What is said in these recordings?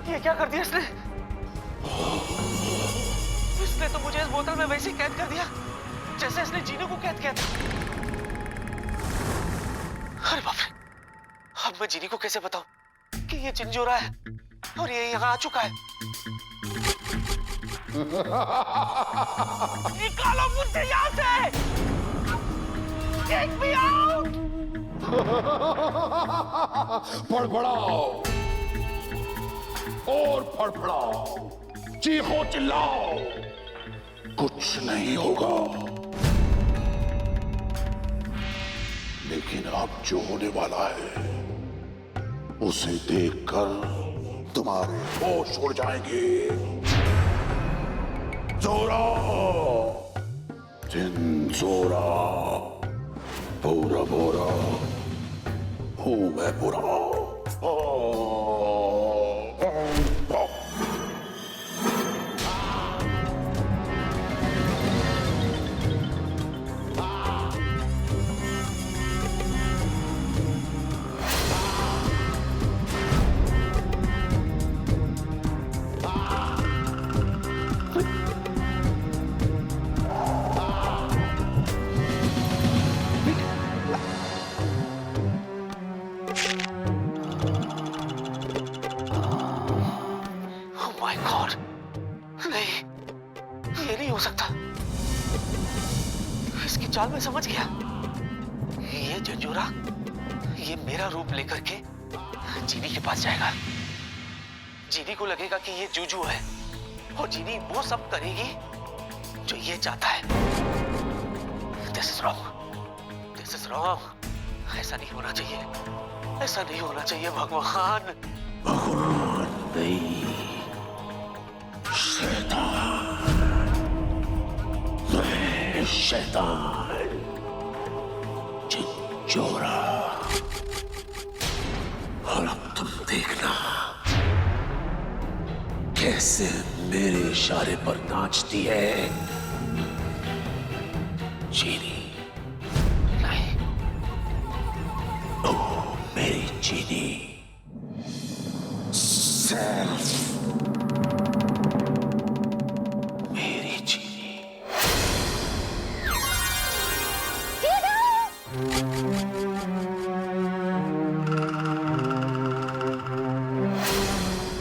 ये क्या कर दिया इसने? इसने तो मुझे इस बोतल में वैसे ही कैद कर दिया जैसे इसने जीनू को कैद किया था। अरे बाप रे, अब मैं जीनी को कैसे बताऊं कि ये जिन जो रहा है और ये यहाँ आ चुका है? निकालो मुझे यहाँ से! Take me out! फड़फड़ाओ और फड़फड़ाओ, चीखो चिल्लाओ, कुछ नहीं होगा। लेकिन अब जो होने वाला है उसे देखकर तुम्हारे होश उड़ जाएंगे। जोरा, जिन जोरा, पूरा बोरा हूं मैं बुरा। माय गॉड, नहीं, ये नहीं हो सकता। इसकी चाल में समझ गया। ये जंजूरा, ये मेरा रूप लेकर के जीनी के पास जाएगा। जीनी को लगेगा कि ये जूजू है और जीनी वो सब करेगी जो ये चाहता है। This is wrong, this is wrong. ऐसा नहीं होना चाहिए, ऐसा नहीं होना चाहिए भगवान। भगवान नहीं, शैतान, मैं शैतान, चिंचोरा। और अब तुम देखना कैसे मेरे इशारे पर नाचती है चीनी। नहीं, ओ मेरी चीनी, सिर्फ मेरी चीनी।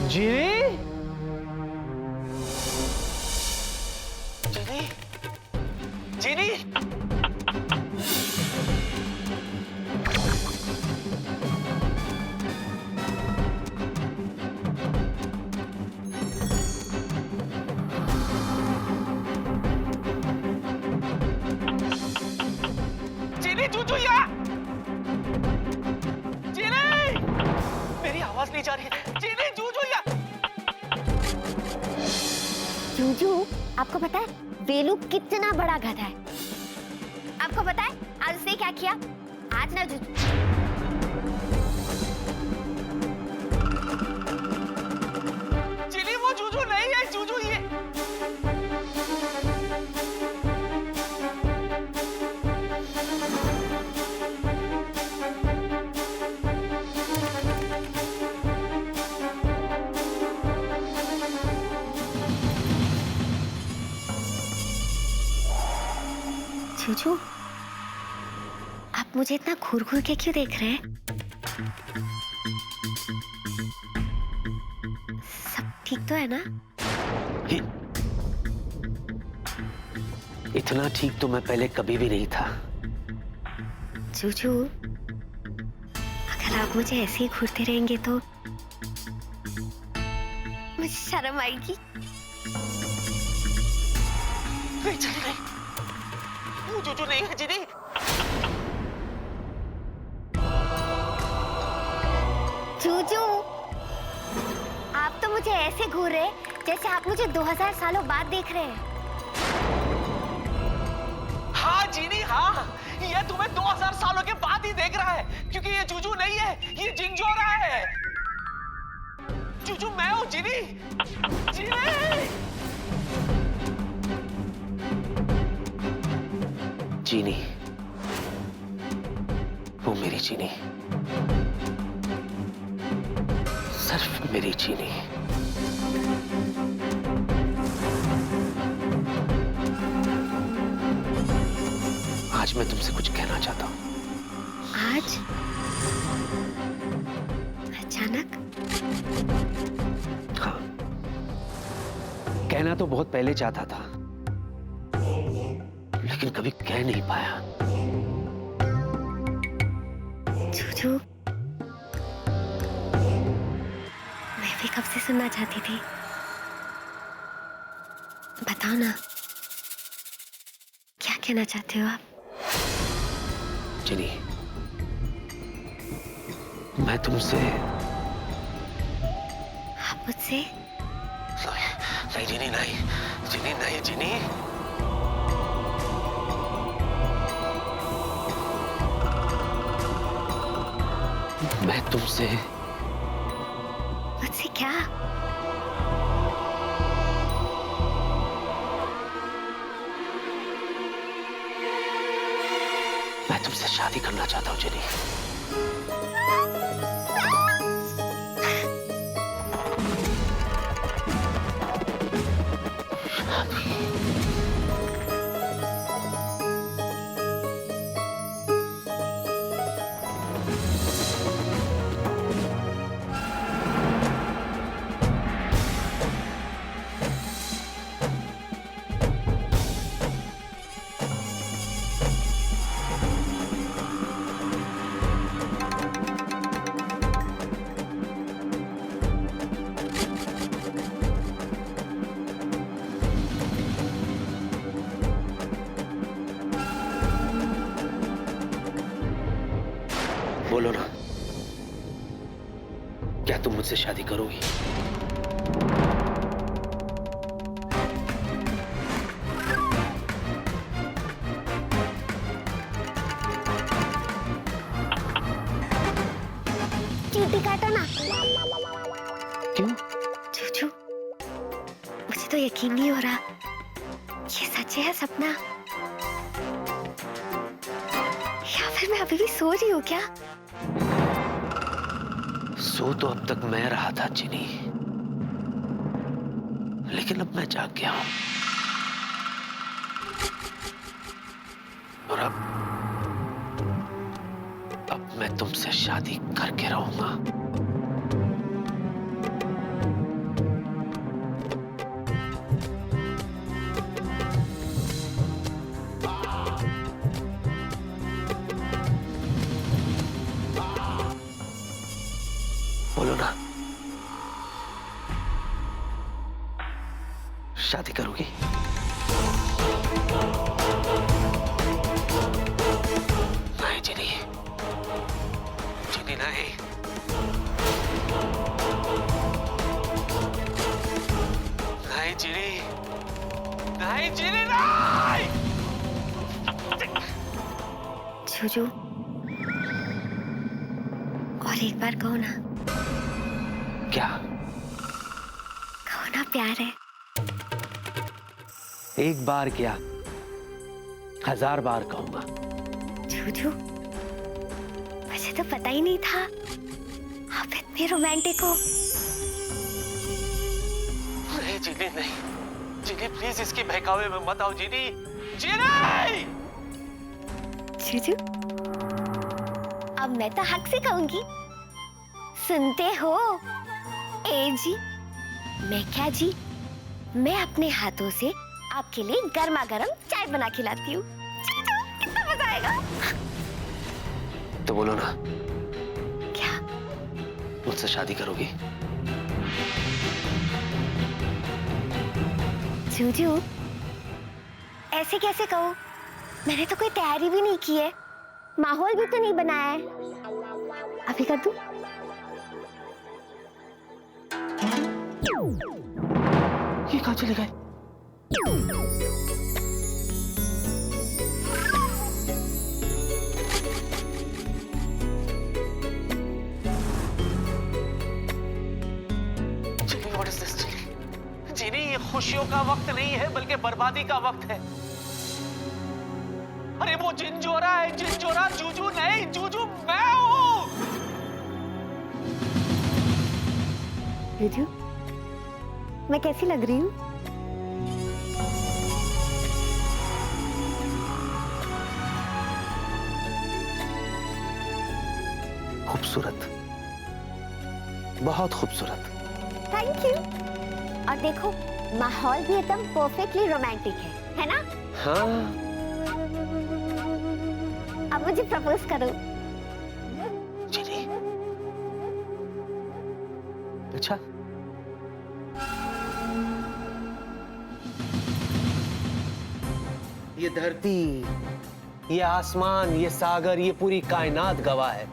जीनी, जीनी, जीनी। जीनी, जूजू यहाँ! जीनी! मेरी आवाज नहीं जा रही है। जीनी, जूजू यहाँ! जूजू, आपको पता है वेलू कितना बड़ा गधा है? आपको पता है आज उसने क्या किया? आज ना जूजू, जीनी वो जूजू नहीं है, जूजू ये। जूजू, आप मुझे इतना घूर घूर के क्यों देख रहे हैं? सब ठीक तो है ना? इतना ठीक तो मैं पहले कभी भी नहीं था। जूजू, अगर आप मुझे ऐसे ही घूरते रहेंगे तो मुझे शर्म आएगी। नहीं, जीनी नहीं, वो जूजू नहीं है। जीनी, जूजू, आप तो मुझे ऐसे घूर रहे जैसे आप मुझे 2000 सालों बाद देख रहे हैं। हाँ जीनी, हाँ, ये तुम्हें 2000 सालों के बाद ही देख रहा है, क्योंकि ये जूजू नहीं है, ये जिंजोरा है। जूजू मैं हूँ, जीनी, जीनी। चीनी, वो मेरी चीनी, सिर्फ मेरी चीनी। आज मैं तुमसे कुछ कहना चाहता हूं। आज अचानक? हाँ, कहना तो बहुत पहले चाहता था, लेकिन कभी कह नहीं पाया। जूजू, मैं भी कब से सुनना चाहती थी। बताओ ना, क्या कहना चाहते हो आप? जिनी, मैं तुमसे। आप मुझसे? नहीं जिनी, नहीं जिनी, नहीं जिनी। मैं तुमसे। मुझसे क्या? मैं तुमसे शादी करना चाहता हूं जिनी। बोलो ना, क्या तुम मुझसे शादी करोगी? चीटी काटो ना। क्यों? जूजू, मुझे तो यकीन नहीं हो रहा, ये सच है सपना, या फिर मैं अभी भी सो रही हूँ क्या? सो तो अब तक मैं रहा था जिनी, लेकिन अब मैं जाग गया हूं। और अब मैं तुमसे शादी करके रहूंगा। बोलो ना, शादी करोगी? नहीं जिनी, जिनी नहीं। नहीं जिनी, नहीं जिनी, नहीं। जूजू, और एक बार कहो ना। क्या? कहो ना प्यार है। एक बार क्या, 1000 बार कहूंगा। जूजू, मुझे तो पता ही नहीं था आप इतने रोमांटिक हो। नहीं जिनी, नहीं जिनी, प्लीज इसके बहकावे में मत आओ जिनी। जिनी! जूजू, अब मैं तो हक से कहूंगी, सुनते हो? ए जी, मैं क्या जी, मैं अपने हाथों से आपके लिए गर्मा गर्म चाय बना खिलाती हूँ। कितना मजा आएगा। तो बोलो ना, क्या? मुझसे शादी करोगी? जूजू, ऐसे कैसे कहो? मैंने तो कोई तैयारी भी नहीं की है, माहौल भी तो नहीं बनाया है। अभी कर दूं? ये कहाँ चले गए? जिनी, what is this, जिनी? जिनी, ये खुशियों का वक्त नहीं है, बल्कि बर्बादी का वक्त है। अरे वो जिंजोरा है, जिंजोरा, जूजू नहीं, जूजू मैं हूँ। जूजू, मैं कैसी लग रही हूँ? खूबसूरत, बहुत खूबसूरत। Thank you. और देखो, माहौल भी एकदम परफेक्टली रोमांटिक है ना? हाँ। अब मुझे प्रपोज करो। जीनी। अच्छा। ये धरती, ये आसमान, ये सागर, ये पूरी कायनात गवाह है।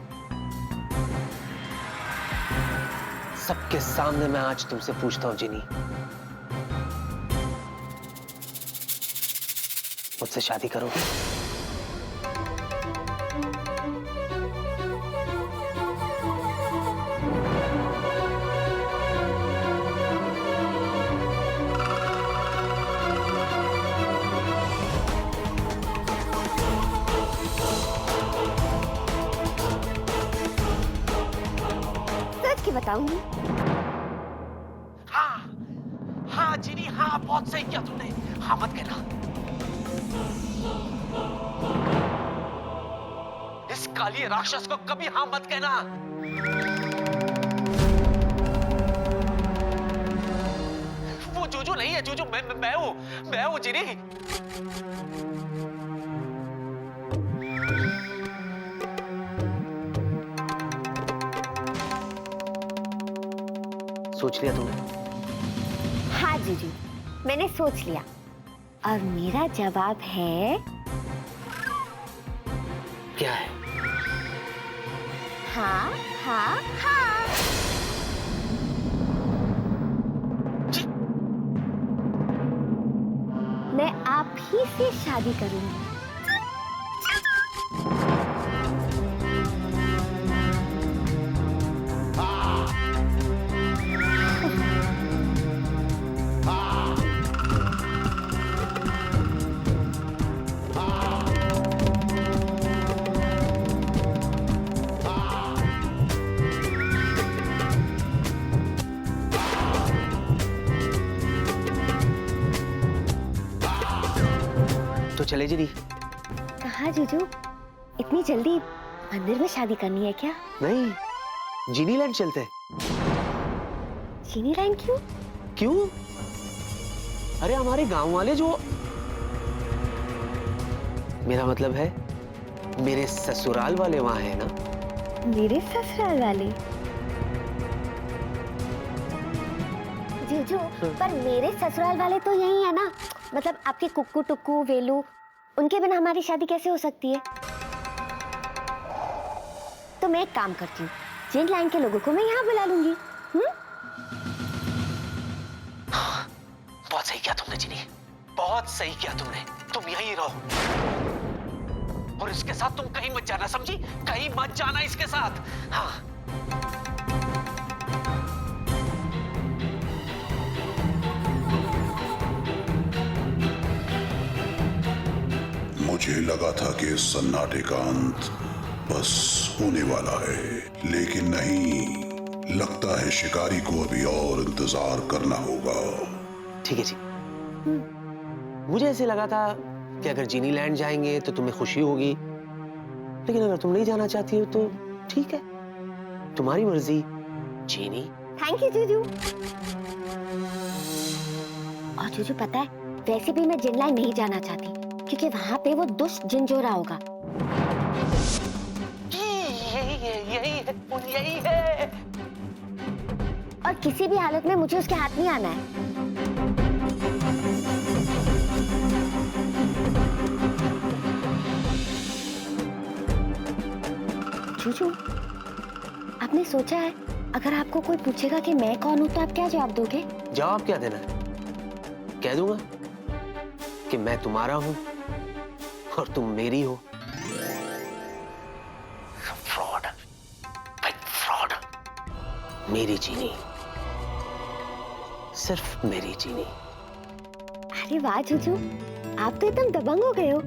सबके सामने मैं आज तुमसे पूछता हूं जिनी, मुझसे शादी करोगी? सच की बताऊंगी। हाँ, हाँ जिनी, हाँ बहुत सही किया तुमने। हाँ मत कहना। इस काली राक्षस को कभी हाँ मत कहना। वो जूजू नहीं है, जूजू मैं हूँ जिनी। सोच लिया तुमने? हाँ जीजू, मैंने सोच लिया और मेरा जवाब है क्या है? हाँ हाँ हाँ। मैं आप ही से शादी करूंगी। तो चले जिनी। कहाँ जीजू, इतनी जल्दी मंदिर में शादी करनी है क्या? नहीं, जीनीलैंड चलते हैं। जीनीलैंड क्यों? क्यों? अरे हमारे गांव वाले जो, मेरा मतलब है मेरे ससुराल वाले वहां है ना। मेरे ससुराल वाले? जीजू, पर मेरे ससुराल वाले तो यही है ना। मतलब आपके कुक्कू टुक्कू वेलू, उनके बिना हमारी शादी कैसे हो सकती है? तो मैं एक काम करती हूँ, जीनीलैंड के लोगों को मैं यहाँ बुला लूंगी। बहुत सही किया तुमने जिनी, बहुत सही किया तुमने। तुम यहीं रहो और इसके साथ तुम कहीं मत जाना, समझी? कहीं मत जाना इसके साथ। हाँ। मुझे लगा था कि इस सन्नाटे का अंत बस होने वाला है, लेकिन नहीं। लगता है शिकारी को अभी और इंतजार करना होगा। ठीक है जी। मुझे ऐसे लगा था कि अगर जीनीलैंड जाएंगे तो तुम्हें खुशी होगी, लेकिन अगर तुम नहीं जाना चाहती हो तो ठीक है, तुम्हारी मर्जी जीनी। थैंक यू जीजू। और जीजू पता है, वैसे भी मैं जीनीलैंड नहीं जाना चाहती क्योंकि वहां पे वो दुष्ट जिंजोरा होगा। यही है। और किसी भी हालत में मुझे उसके हाथ नहीं आना है। जूजू, आपने सोचा है अगर आपको कोई पूछेगा कि मैं कौन हूं तो आप क्या जवाब दोगे? जवाब क्या देना है? कह दूंगा कि मैं तुम्हारा हूं और तुम मेरी हो। Fraud, fraud. मेरी जीनी, सिर्फ मेरी जीनी। अरे वाह जूजू, आप तो एकदम दबंग हो गए हो।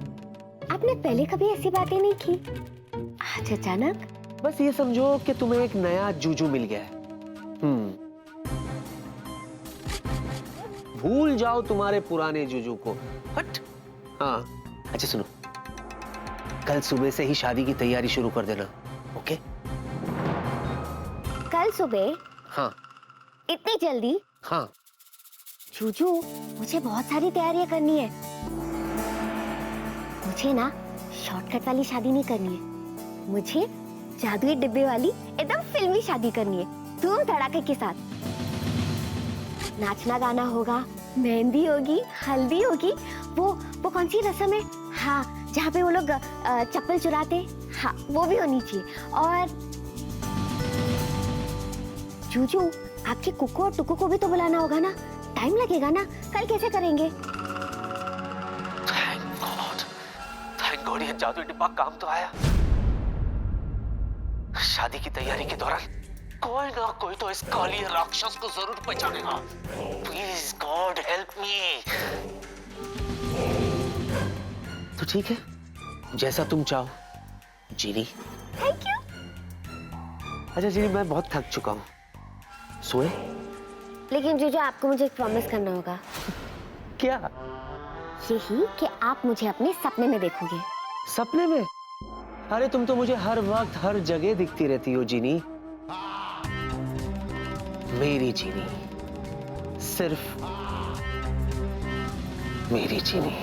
आपने पहले कभी ऐसी बातें नहीं की, आज अचानक? बस ये समझो कि तुम्हें एक नया जूजू मिल गया है। भूल जाओ तुम्हारे पुराने जूजू को। हट। हाँ, अच्छा सुनो, कल सुबह से ही शादी की तैयारी शुरू कर देना, ओके? कल सुबह? हाँ। इतनी जल्दी? हाँ। जूजू, मुझे बहुत सारी तैयारियां करनी है। मुझे ना शॉर्टकट वाली शादी नहीं करनी है, मुझे जादुई डिब्बे वाली एकदम फिल्मी शादी करनी है, धूम धड़ाके के साथ। नाचना गाना होगा, मेहंदी होगी, हल्दी होगी, वो कौन सी रस्म है, हाँ, जहाँ पे वो लोग चप्पल चुराते, हाँ, वो भी होनी चाहिए। और जूजू, आपके कुकू और टुकू को भी तो बुलाना होगा ना, टाइम लगेगा ना, कल कैसे करेंगे? थैंक गॉड, ये जादुई डिब्बा काम तो आया। शादी की तैयारी के दौरान कोई ना कोई तो इस काली राक्षस को जरूर पहचानेगा। Please God help me. तो ठीक है, जैसा तुम चाहो जीनी। Thank you. अच्छा जीनी, मैं बहुत थक चुका हूँ, सोए? लेकिन जीजू, आपको मुझे एक प्रॉमिस करना होगा। क्या? यही कि आप मुझे अपने सपने में देखोगे। सपने में? अरे तुम तो मुझे हर वक्त हर जगह दिखती रहती हो जीनी। मेरी जीनी, सिर्फ मेरी जीनी।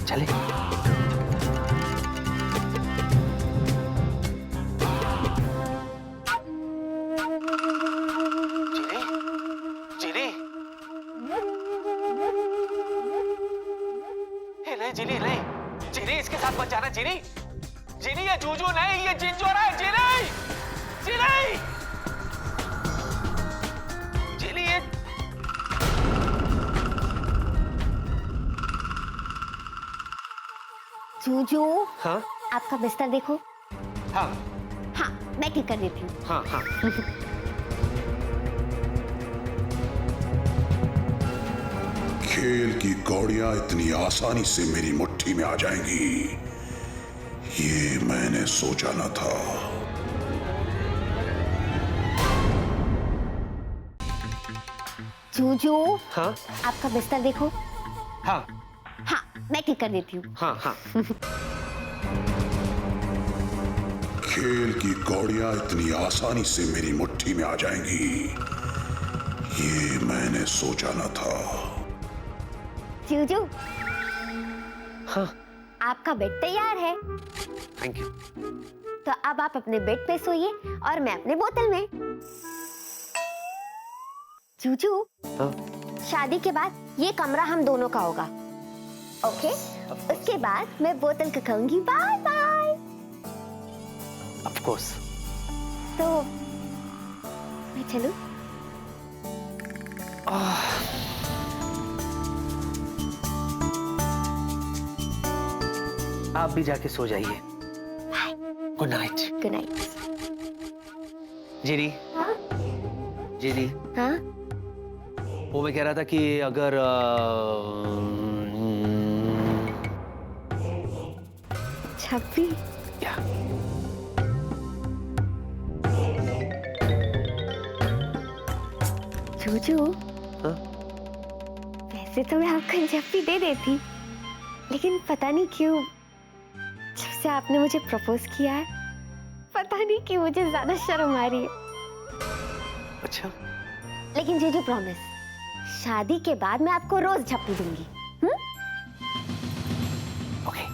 चले? जीनी नहीं, जीनी इसके साथ मत जाना। जीनी, जीनी ये जूजू नहीं, ये जिन चोरा है। जीनी, जीनी, जीनी ये। जूजू, हाँ? आपका बिस्तर देखो। हाँ। हाँ, मैं ठीक कर देती हूँ। हाँ हाँ। खेल की कौड़ियां इतनी आसानी से मेरी मुट्ठी में आ जाएंगी, ये मैंने सोचा न था। जूजू, हाँ? आपका बिस्तर देखो। हाँ। हाँ, मैं ठीक कर देती हूँ। हाँ हाँ। खेल की कौड़ियां इतनी आसानी से मेरी मुट्ठी में आ जाएंगी, ये मैंने सोचा न था। जूजू, हाँ। आपका बेड तैयार है। Thank you. तो अब आप अपने बेड पे सोइए और मैं अपने बोतल में। जूजू, हाँ? शादी के बाद ये कमरा हम दोनों का होगा, ओके? उसके बाद मैं बोतल को कहूंगी बाय बाय। Of course. तो मैं चलूं? आप भी जाके सो जाइए। Good night. Good night. जीनी, हाँ? जीनी, हाँ? वो मैं कह रहा था कि अगर छप्पी, क्या? जूजू, हाँ? वैसे तो मैं आपको छप्पी दे देती, लेकिन पता नहीं क्यों जब से आपने मुझे प्रपोज किया है, पता नहीं क्यों मुझे ज्यादा शर्म आ रही है। अच्छा। लेकिन जीजू प्रॉमिस, शादी के बाद मैं आपको रोज झप्पी दूंगी। ओके।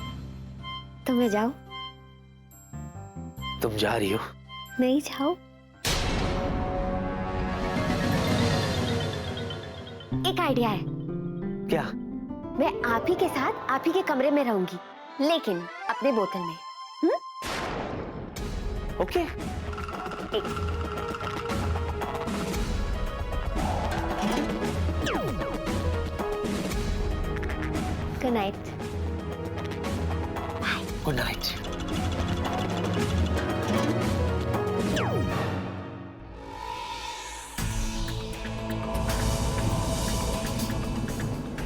तो मैं जाऊं? तुम जा रही हो? नहीं जाऊं? एक आइडिया है। क्या? मैं आप ही के साथ आप ही के कमरे में रहूंगी, लेकिन अपने बोतल में। Okay. Good night. Good night.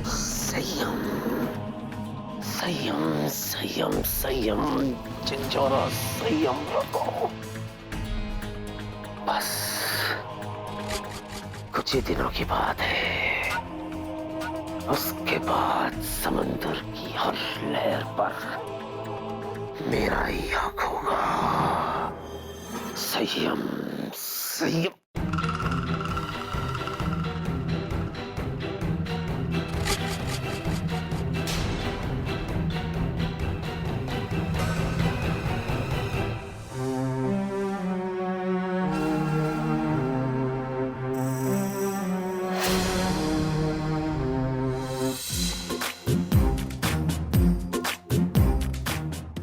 संयम संयम संयम संयम, झंझोरा संयम रखो। बस कुछ ही दिनों की बात है, उसके बाद समंदर की हर लहर पर मेरा ही हक होगा। संयम संयम।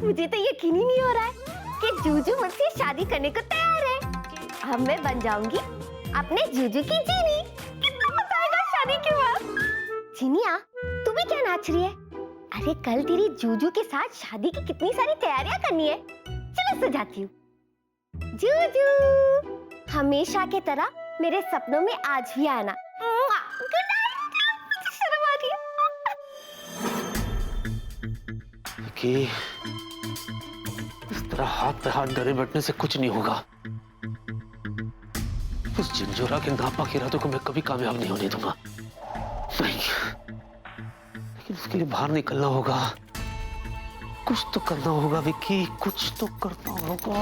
मुझे तो यकीन ही नहीं हो रहा है कि जूजू मुझसे शादी करने को तैयार है। अब मैं बन जाऊंगी अपने जूजू की जीनी। कितना मजा आएगा शादी के बाद। जीनिया, तू भी क्या नाच रही है? अरे कल तेरी जूजू के साथ शादी की कितनी सारी तैयारियां करनी है। चलो सजाती हूँ। जूजू, हमेशा की तरह मेरे सपनों में आज भी आना। Good night. शर्म आ रही है। कि इस तरह हाथ पे हाथ धरे बैठने से कुछ नहीं होगा। उस झंझोरा के नापाक इरादों को मैं कभी कामयाब नहीं होने दूंगा। नहीं, लेकिन उसके लिए बाहर निकलना होगा। कुछ तो करना होगा विक्की, कुछ तो करना होगा।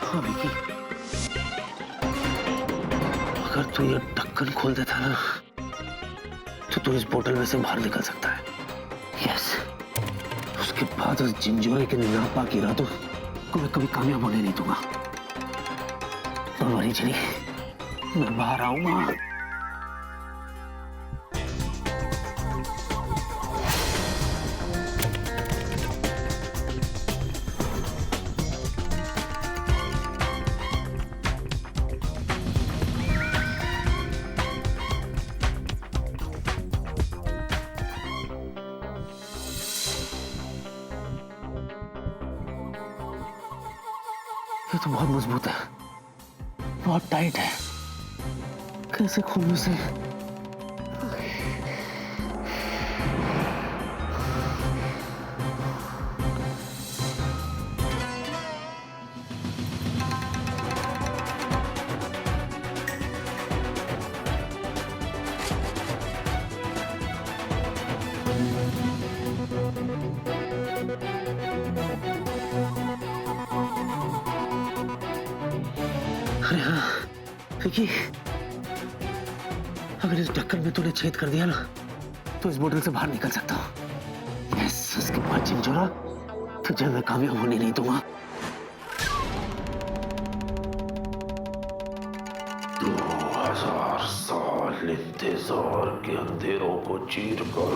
हाँ विकी, अगर तू ये ढक्कन खोल देता ना तो तू इस बोतल में से बाहर निकल सकता है। यस, उसके बाद उस झंझोरे के नापाक इरादों को मैं कभी कामयाब होने नहीं दूंगा। डोंट वरी जिनी, मैं बाहर आऊंगा। ये तो बहुत मजबूत है, बहुत टाइट है। कैसे खोलूं उसे? अरे हाँ विकी, अगर इस ढक्कन में तूने छेद कर दिया ना तो इस बोतल से बाहर निकल सकता हूँ। यस, उसके बाद झंझोरा तुझे मैं कामयाब होने नहीं दूंगा। 2000 साल इंतजार के अंधेरों को चीर कर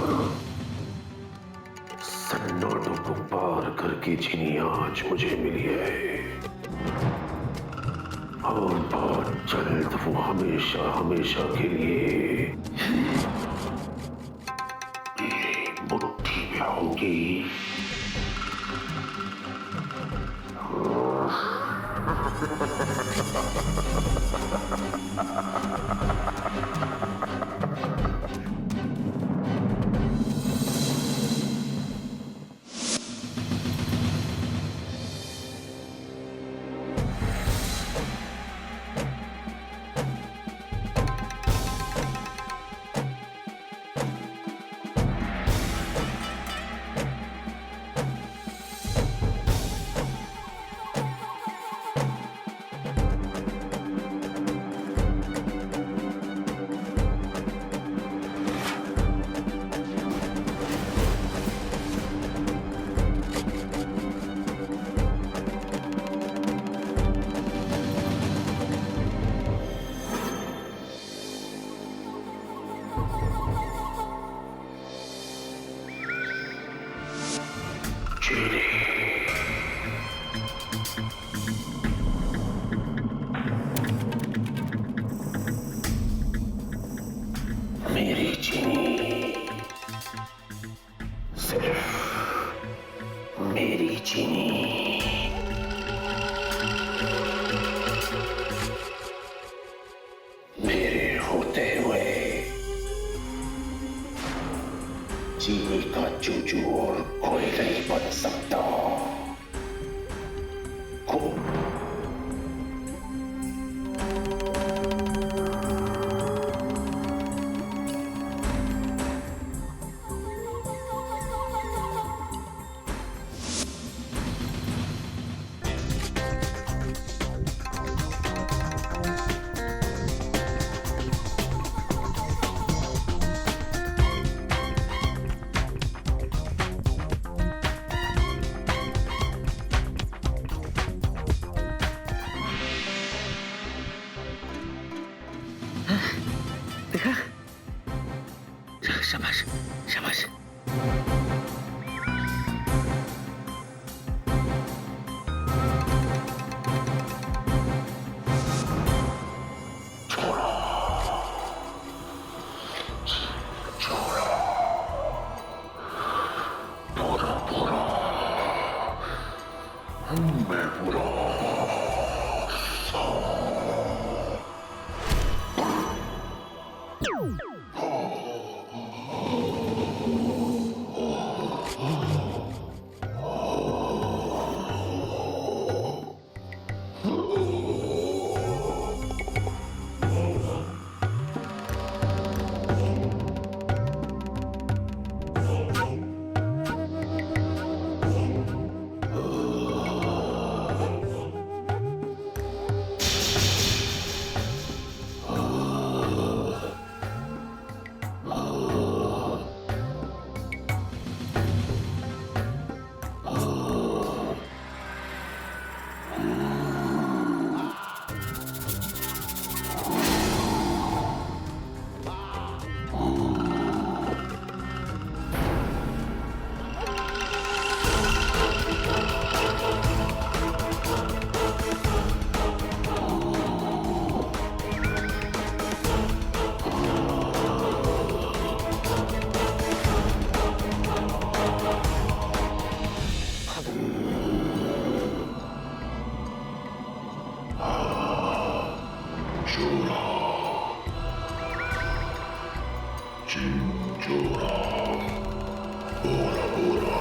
सन्नाटों को पार करके जिनी आज मुझे मिली है। और बहुत जल्द वो हमेशा हमेशा के लिए मेरी मुट्ठी में होगी। चीनी। मेरी चीनी, सिर्फ मेरी चीनी। मेरे होते हुए चीनी का जूजू और कोई नहीं बन सकता। देखा? शाबाश, शाबाश। मैं पूरा चिंचोरा, बुरा बुरा,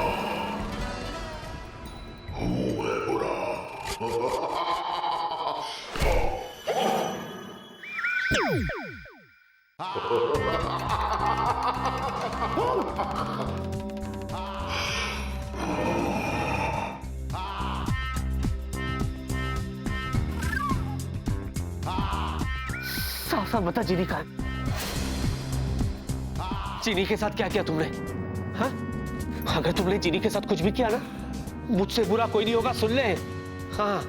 हूँ मैं बुरा। साफ साफ बता, चीनी का चीनी के साथ क्या किया तुमने? हाँ? अगर तुमने चीनी के साथ कुछ भी किया ना, मुझसे बुरा कोई नहीं होगा, सुन ले। हाँ।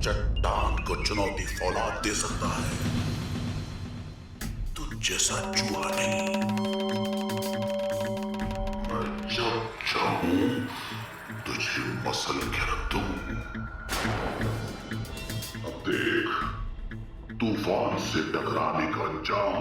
चट्टान को चुनौती फौलाद दे सकता है, तुझ जैसा चूहा नहीं। मैं जब चाहूं तुझे मसल के रख दूं। अब देख तूफान से टकराने का अंजाम।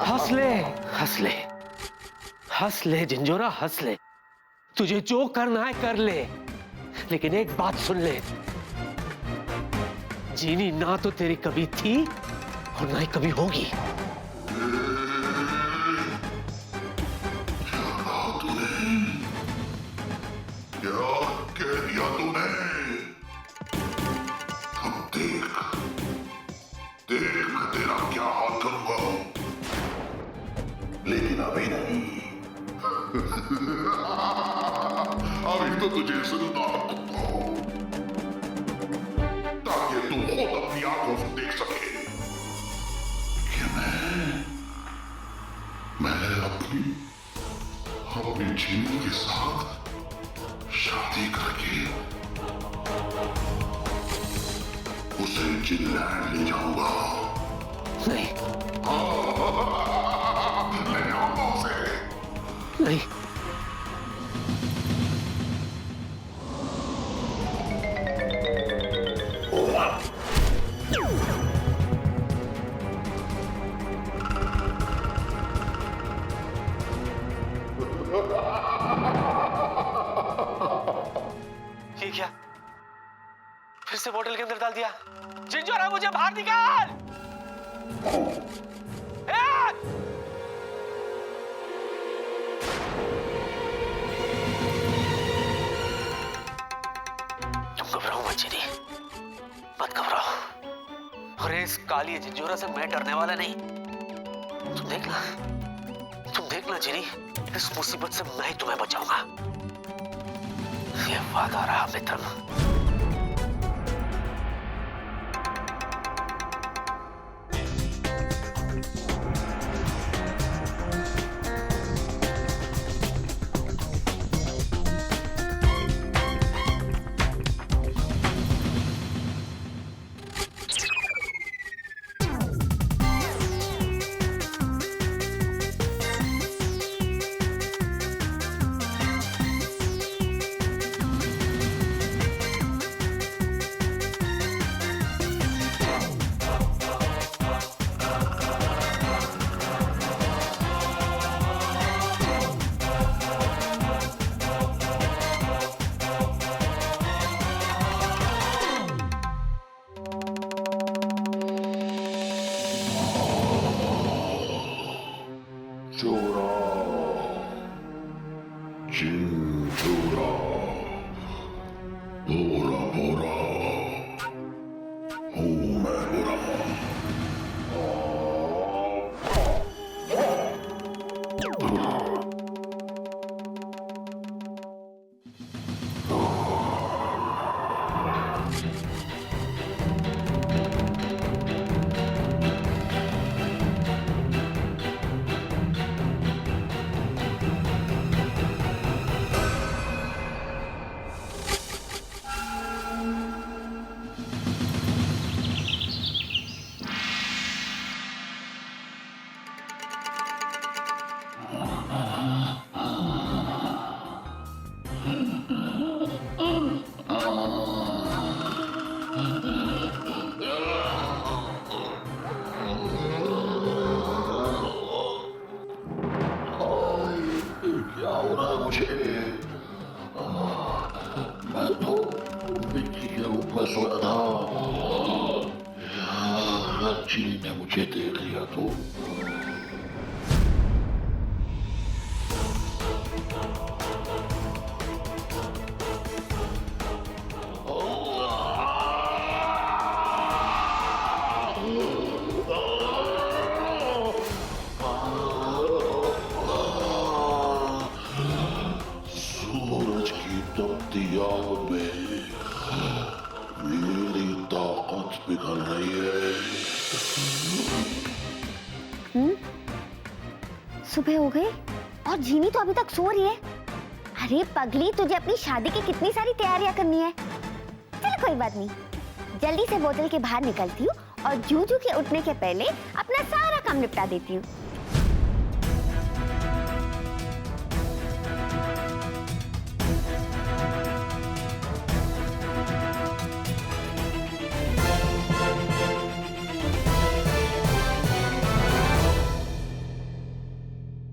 हंस ले, हंस ले, हंस ले जिंजोरा, हंस ले। तुझे जो करना है कर ले, लेकिन एक बात सुन ले, जीनी ना तो तेरी कभी थी और ना ही कभी होगी। क्या कह दिया तूने? अब देख देख मैं तेरा क्या हाल करूंगा, लेकिन अभी नहीं। अभी तो तुझे जिंदा रखूंगा ताकि तू खुद अपनी आंखों से देख सके कि मैं कभी अपनी जीनी के साथ शादी करके उसे जिनलैंड ले जाऊंगा। नहीं ले जाऊंगा उसे। नहीं, ये क्या? फिर से बोतल के अंदर डाल दिया। जिंजोरा, मुझे बाहर निकाल। ए! तुम घबराओ मत जिनी, मत घबराओ। अरे इस काली जिंजोरा से मैं डरने वाला नहीं। तुम देखना जिनी, इस मुसीबत से मैं ही तुम्हें बचाऊंगा। ये वादा रहा मित्रम। चोरा, जिंजोरा, बोरा बोरा, हूँ मैं बोरा। क्या हो रहा है मुझे? मैं तो मिट्टी के ऊपर सोया था। चीनी ने मुझे देख लिया तो सूरज की तपती आग में मेरी ताकत पिघल रही है। सुबह हो गई और जीनी तो अभी तक सो रही है। अरे पगली, तुझे अपनी शादी की कितनी सारी तैयारियां करनी है। चलो कोई बात नहीं, जल्दी से बोतल के बाहर निकलती हूँ और जूजू के उठने के पहले अपना सारा काम निपटा देती हूँ।